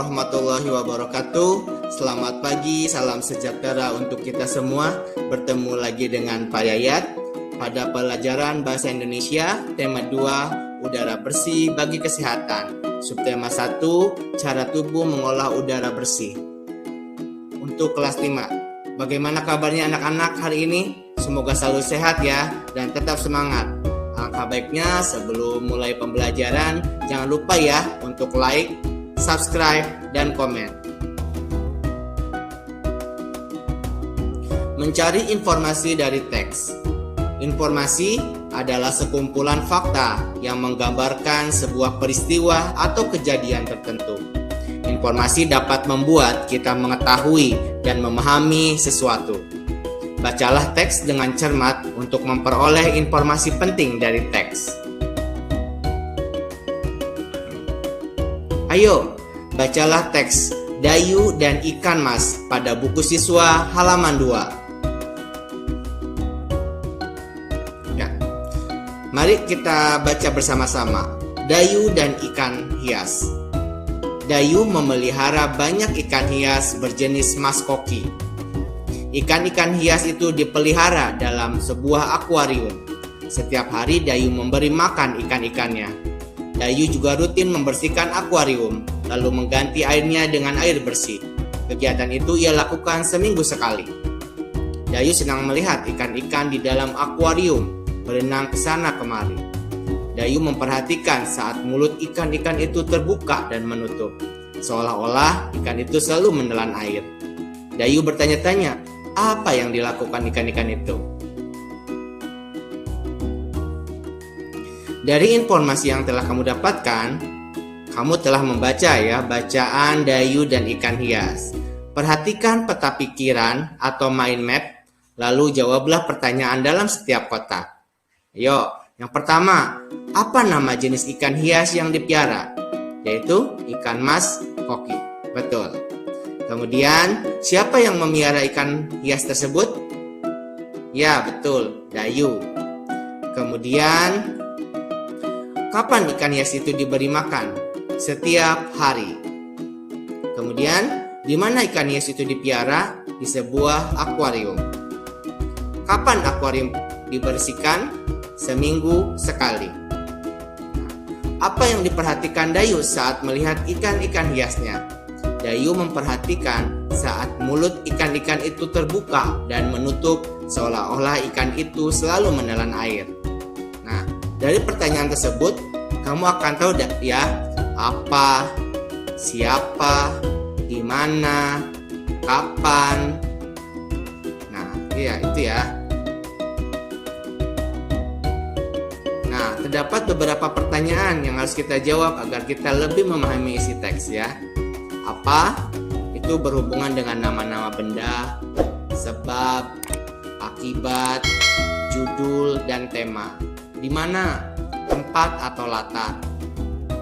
warahmatullahi wabarakatuh. Selamat pagi, salam sejahtera untuk kita semua. Bertemu lagi dengan Pak Yayat pada pelajaran Bahasa Indonesia tema 2, udara bersih bagi kesehatan. Subtema 1, cara tubuh mengolah udara bersih. Untuk kelas 5, bagaimana kabarnya anak-anak hari ini? Semoga selalu sehat ya, dan tetap semangat. Alangkah baiknya sebelum mulai pembelajaran, jangan lupa ya untuk like, subscribe, dan komen. Mencari informasi dari teks. Informasi adalah sekumpulan fakta yang menggambarkan sebuah peristiwa atau kejadian tertentu. Informasi dapat membuat kita mengetahui dan memahami sesuatu. Bacalah teks dengan cermat untuk memperoleh informasi penting dari teks. Ayo, bacalah teks Dayu dan Ikan Mas pada buku siswa halaman 2. Ya. Mari kita baca bersama-sama. Dayu dan ikan hias. Dayu memelihara banyak ikan hias berjenis mas koki. Ikan-ikan hias itu dipelihara dalam sebuah akuarium. Setiap hari Dayu memberi makan ikan-ikannya. Dayu juga rutin membersihkan akuarium, lalu mengganti airnya dengan air bersih. Kegiatan itu ia lakukan seminggu sekali. Dayu senang melihat ikan-ikan di dalam akuarium berenang ke sana kemari. Dayu memperhatikan saat mulut ikan-ikan itu terbuka dan menutup, seolah-olah ikan itu selalu menelan air. Dayu bertanya-tanya, apa yang dilakukan ikan-ikan itu? Dari informasi yang telah kamu dapatkan, kamu telah membaca ya bacaan Dayu dan ikan hias. Perhatikan peta pikiran atau mind map, lalu jawablah pertanyaan dalam setiap kotak. Ayo, yang pertama, apa nama jenis ikan hias yang dipiara? Yaitu ikan mas koki. Betul. Kemudian, siapa yang memelihara ikan hias tersebut? Ya, betul, Dayu. Kemudian, kapan ikan hias itu diberi makan? Setiap hari. Kemudian, di mana ikan hias itu dipiara? Di sebuah akuarium. Kapan akuarium dibersihkan? Seminggu sekali. Apa yang diperhatikan Dayu saat melihat ikan-ikan hiasnya? Dayu memperhatikan saat mulut ikan-ikan itu terbuka dan menutup, seolah-olah ikan itu selalu menelan air. Nah, dari pertanyaan tersebut, kamu akan tahu ya apa, siapa, di mana, kapan. Nah, iya itu ya. Nah, terdapat beberapa pertanyaan yang harus kita jawab agar kita lebih memahami isi teks ya. Apa? Itu berhubungan dengan nama-nama benda, sebab, akibat, judul, dan tema. Di mana? Tempat atau latar.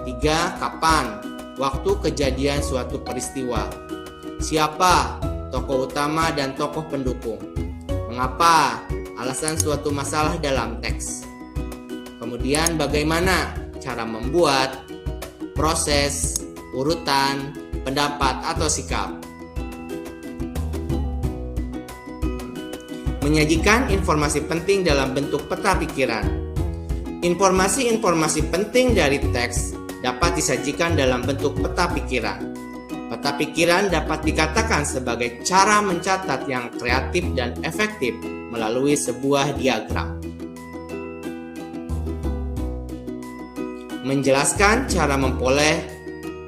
3. Kapan? Waktu kejadian suatu peristiwa. Siapa? Tokoh utama dan tokoh pendukung. Mengapa? Alasan suatu masalah dalam teks. Kemudian bagaimana cara membuat, proses, urutan, pendapat atau sikap. Menyajikan informasi penting dalam bentuk peta pikiran. Informasi-informasi penting dari teks dapat disajikan dalam bentuk peta pikiran. Peta pikiran dapat dikatakan sebagai cara mencatat yang kreatif dan efektif melalui sebuah diagram. Menjelaskan cara memperoleh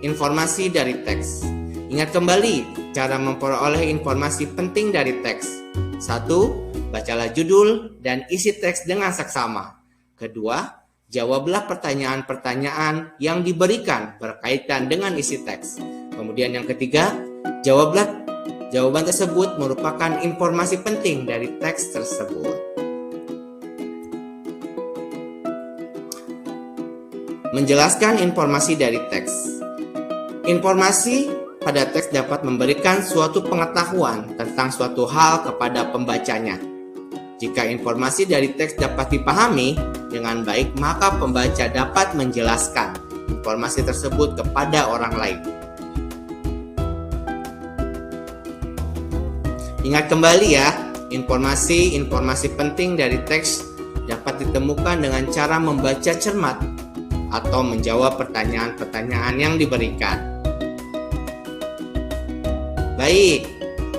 informasi dari teks. Ingat kembali cara memperoleh informasi penting dari teks. 1. Bacalah judul dan isi teks dengan seksama. 2. Jawablah pertanyaan-pertanyaan yang diberikan berkaitan dengan isi teks. Kemudian yang ketiga, jawaban tersebut merupakan informasi penting dari teks tersebut. Menjelaskan informasi dari teks. Informasi pada teks dapat memberikan suatu pengetahuan tentang suatu hal kepada pembacanya. Jika informasi dari teks dapat dipahami dengan baik, maka pembaca dapat menjelaskan informasi tersebut kepada orang lain. Ingat kembali ya, informasi penting dari teks dapat ditemukan dengan cara membaca cermat atau menjawab pertanyaan-pertanyaan yang diberikan. Baik,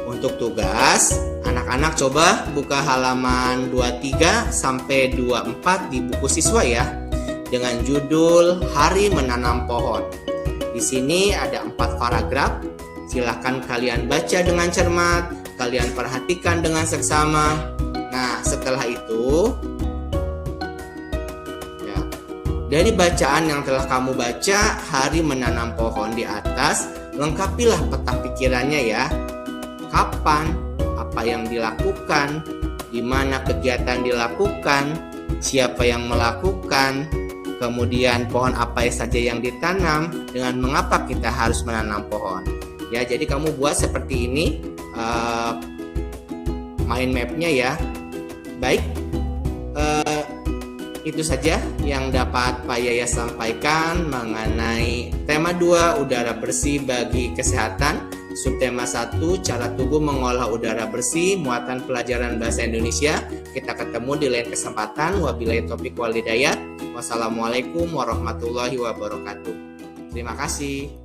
untuk tugas, anak-anak coba buka halaman 23 sampai 24 di buku siswa ya, dengan judul Hari Menanam Pohon. Di sini ada 4 paragraf. Silakan kalian baca dengan cermat, kalian perhatikan dengan seksama. Nah, setelah itu, ya, dari bacaan yang telah kamu baca, Hari Menanam Pohon di atas, lengkapilah peta pikirannya ya. Kapan, apa yang dilakukan, di mana kegiatan dilakukan, siapa yang melakukan, kemudian pohon apa saja yang ditanam, dengan mengapa kita harus menanam pohon. Ya, jadi kamu buat seperti ini mind map-nya ya. Baik, itu saja yang dapat Pak Yaya sampaikan mengenai tema 2 udara bersih bagi kesehatan. Subtema 1 cara tubuh mengolah udara bersih, muatan pelajaran bahasa Indonesia. Kita ketemu di lain kesempatan. Wabillahi taufiq wal hidayah. Wassalamualaikum warahmatullahi wabarakatuh. Terima kasih.